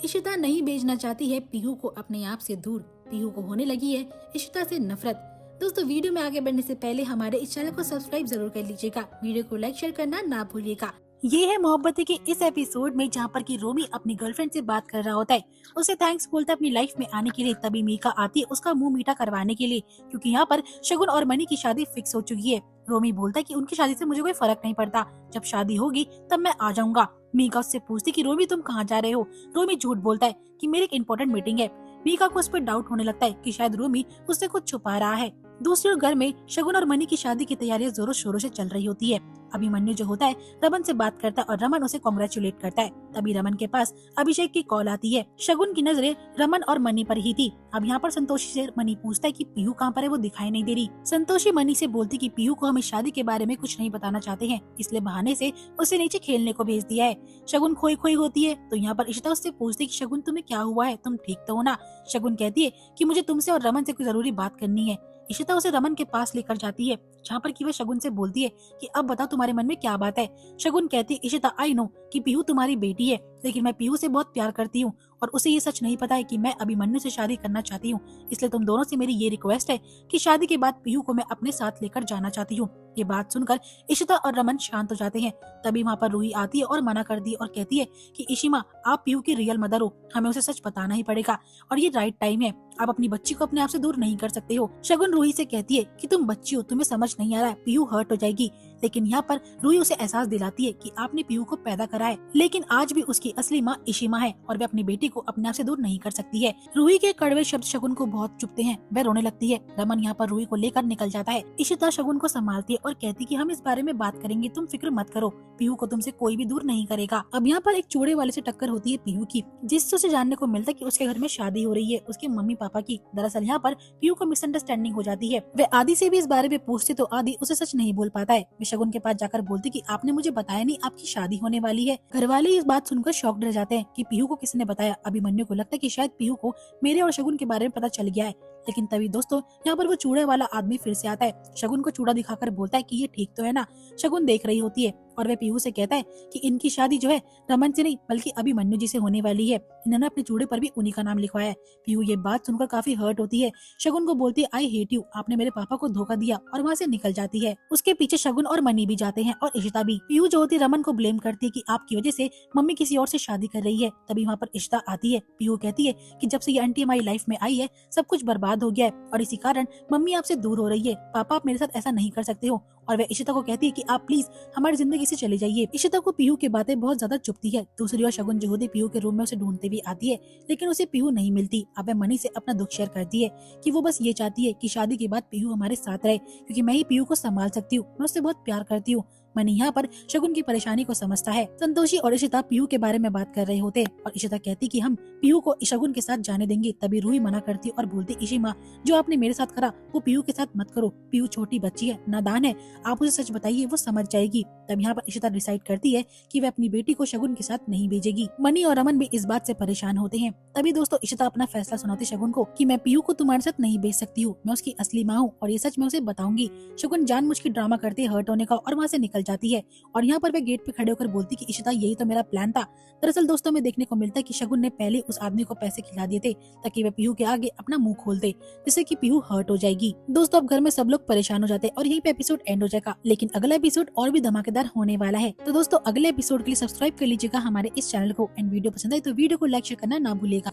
इशिता नहीं भेजना चाहती है पीहू को अपने आप से दूर। पीहू को होने लगी है इशिता से नफरत। दोस्तों, वीडियो में आगे बढ़ने से पहले हमारे इस चैनल को सब्सक्राइब जरूर कर लीजिएगा। वीडियो को लाइक शेयर करना ना भूलिएगा। ये है मोहब्बतें के इस एपिसोड में जहाँ पर कि रोमी अपनी गर्लफ्रेंड से बात कर रहा होता है। उसे थैंक्स बोलता है अपनी लाइफ में आने के लिए। तभी मीका आती है उसका मुंह मीठा करवाने के लिए, क्योंकि यहाँ पर शगुन और मनी की शादी फिक्स हो चुकी है। रोमी बोलता है कि उनकी शादी से मुझे कोई फर्क नहीं पड़ता, जब शादी होगी तब मैं आ जाऊंगा। मीका उससे पूछती कि रोमी तुम कहाँ जा रहे हो। रोमी झूठ बोलता है कि मेरी एक इम्पोर्टेंट मीटिंग है। मीका को उस पर डाउट होने लगता है कि शायद रोमी उससे कुछ छुपा रहा है। दूसरी ओर घर में शगुन और मनी की शादी की तैयारियां जोरों शोरों से चल रही होती है। अभिमन्यु जो होता है रमन से बात करता है और रमन उसे कॉन्ग्रेचुलेट करता है। तभी रमन के पास अभिषेक की कॉल आती है। शगुन की नजरें रमन और मनी पर ही थी। अब यहाँ पर संतोषी से मनी पूछता है कि पीहू कहाँ पर है, वो दिखाई नहीं दे रही। संतोषी मनी से बोलती कि पीहू को हमें शादी के बारे में कुछ नहीं बताना चाहते हैं, इसलिए बहाने से उसे नीचे खेलने को भेज दिया है। शगुन खोई खोई होती है तो यहाँ पर इशिता उससे पूछती कि शगुन तुम्हें क्या हुआ है, तुम ठीक तो हो ना। शगुन कहती है कि मुझे तुमसे और रमन से कोई जरूरी बात करनी है। इशिता उसे रमन के पास लेकर जाती है, जहाँ पर कि वह शगुन से बोलती है कि अब बताओ तुम्हारे मन में क्या बात है। शगुन कहती है इशिता आई नो कि पीहू तुम्हारी बेटी है, लेकिन मैं पीहू से बहुत प्यार करती हूँ और उसे ये सच नहीं पता है कि मैं अभिमन्यु से शादी करना चाहती हूँ। इसलिए तुम दोनों से मेरी ये रिक्वेस्ट है कि शादी के बाद पीहू को मैं अपने साथ लेकर जाना चाहती हूँ। ये बात सुनकर इशिता और रमन शांत हो जाते हैं। तभी वहाँ पर रूही आती है और मना कर दी और कहती है कि इशिमा आप पीहू की रियल मदर हो, हमें उसे सच बताना ही पड़ेगा और ये राइट टाइम है। आप अपनी बच्ची को अपने आप से दूर नहीं कर सकते हो। शगुन रूही से कहती है कि तुम बच्ची हो, तुम्हें समझ नहीं आ रहा है, पीहू हर्ट हो जाएगी। लेकिन यहाँ पर रूही उसे एहसास दिलाती है कि आपने पीहू को पैदा करा है, लेकिन आज भी उसकी असली माँ इशिमा है और वह अपनी बेटी को अपने आप से दूर नहीं कर सकती है। रूही के कड़वे शब्द शगुन को बहुत चुभते हैं, वह रोने लगती है। रमन यहाँ पर रूही को लेकर निकल जाता है। इशिता शगुन को संभालती है और कहती कि हम इस बारे में बात करेंगे, तुम फिक्र मत करो, पीहू को तुमसे कोई भी दूर नहीं करेगा। अब यहाँ पर एक चूड़े वाले से टक्कर होती है पीहू की, जिससे उसे जानने को मिलता है कि उसके घर में शादी हो रही है उसके मम्मी पापा की। दरअसल यहाँ पर पीहू को मिसअंडरस्टैंडिंग हो जाती है। वे आदि से भी इस बारे में पूछते तो आदि उसे सच नहीं बोल पाता है। वे शगुन के पास जाकर बोलती कि आपने मुझे बताया नहीं आपकी शादी होने वाली है। घर वाले इस बात सुनकर शॉक्ड रह जाते हैं कि पीहू को किसने बताया। अभिमन्यु को लगता है कि शायद पीहू को मेरे और शगुन के बारे में पता चल गया है। लेकिन तभी दोस्तों यहाँ पर वो चूड़े वाला आदमी फिर से आता है। शगुन को चूड़ा दिखाकर बोलता है कि ये ठीक तो है ना। शगुन देख रही होती है और वह पीहू से कहता है कि इनकी शादी जो है रमन से नहीं बल्कि अभिमन्यु जी से होने वाली है। इन्होंने अपने चूड़े पर भी उन्हीं का नाम लिखवाया है। पीहू ये बात सुनकर काफी हर्ट होती है। शगुन को बोलती है आई हेट यू, आपने मेरे पापा को धोखा दिया, और वहाँ से निकल जाती है। उसके पीछे शगुन और मनी भी जाते हैं और इशिता भी। पीहू जो होती है रमन को ब्लेम करती है कि आपकी वजह से मम्मी किसी और से शादी कर रही है। तभी वहाँ पर इशिता आती है। पीहू कहती है कि जब से ये आंटी हमारी लाइफ में आई है सब कुछ बर्बाद हो गया है और इसी कारण मम्मी आपसे दूर हो रही है। पापा आप मेरे साथ ऐसा नहीं कर सकते हो। और वह इशिता को कहती है कि आप प्लीज हमारी जिंदगी से चले जाइए। इशिता को पीहू की बातें बहुत ज्यादा चुभती है। दूसरी ओर शगुन जो होती पीहू के रूम में उसे ढूंढते भी आती है, लेकिन उसे पीहू नहीं मिलती। अब वह मनी से अपना दुख शेयर करती है कि वो बस ये चाहती है कि शादी के बाद पीहू हमारे साथ रहे, क्योंकि मैं ही पीहू को संभाल सकती हूँ, मैं उससे बहुत प्यार करती हूँ। मनी यहाँ पर शगुन की परेशानी को समझता है। संतोषी और इशिता पीहू के बारे में बात कर रहे होते और इशिता कहती कि हम पीहू को शगुन के साथ जाने देंगे। तभी रूही मना करती और बोलती इशिमा जो आपने मेरे साथ करा वो पीहू के साथ मत करो, पीहू छोटी बच्ची है, नादान है, आप उसे सच बताइए वो समझ जाएगी। तब यहाँ पर इशिता डिसाइड करती है कि वह अपनी बेटी को शगुन के साथ नहीं भेजेगी। मनी और रमन भी इस बात से परेशान होते हैं। तभी दोस्तों इशिता अपना फैसला सुनाती शगुन को कि मैं पीहू को तुम्हारे साथ नहीं भेज सकती हूँ, मैं उसकी असली माँ हूँ और ये सच मैं उसे बताऊंगी। शगुन जानबूझ के ड्रामा करती है हर्ट होने का और वहाँ से निकल जाती है। और यहाँ पर वह गेट पे खड़े होकर बोलती कि इशिता यही तो मेरा प्लान था। दरअसल दोस्तों में देखने को मिलता है कि शगुन ने पहले उस आदमी को पैसे खिला दिए थे ताकि वह पीहू के आगे अपना मुंह खोल दे, जिससे कि पीहू हर्ट हो जाएगी। दोस्तों अब घर में सब लोग परेशान हो जाते हैं और यहीं पे एपिसोड एंड हो जाएगा, लेकिन अगला एपिसोड और भी धमाकेदार होने वाला है। तो दोस्तों अगले एपिसोड के लिए सब्सक्राइब कर लीजिएगा हमारे इस चैनल को। एंड वीडियो पसंद आए तो वीडियो को लाइक शेयर करना ना भूलिएगा।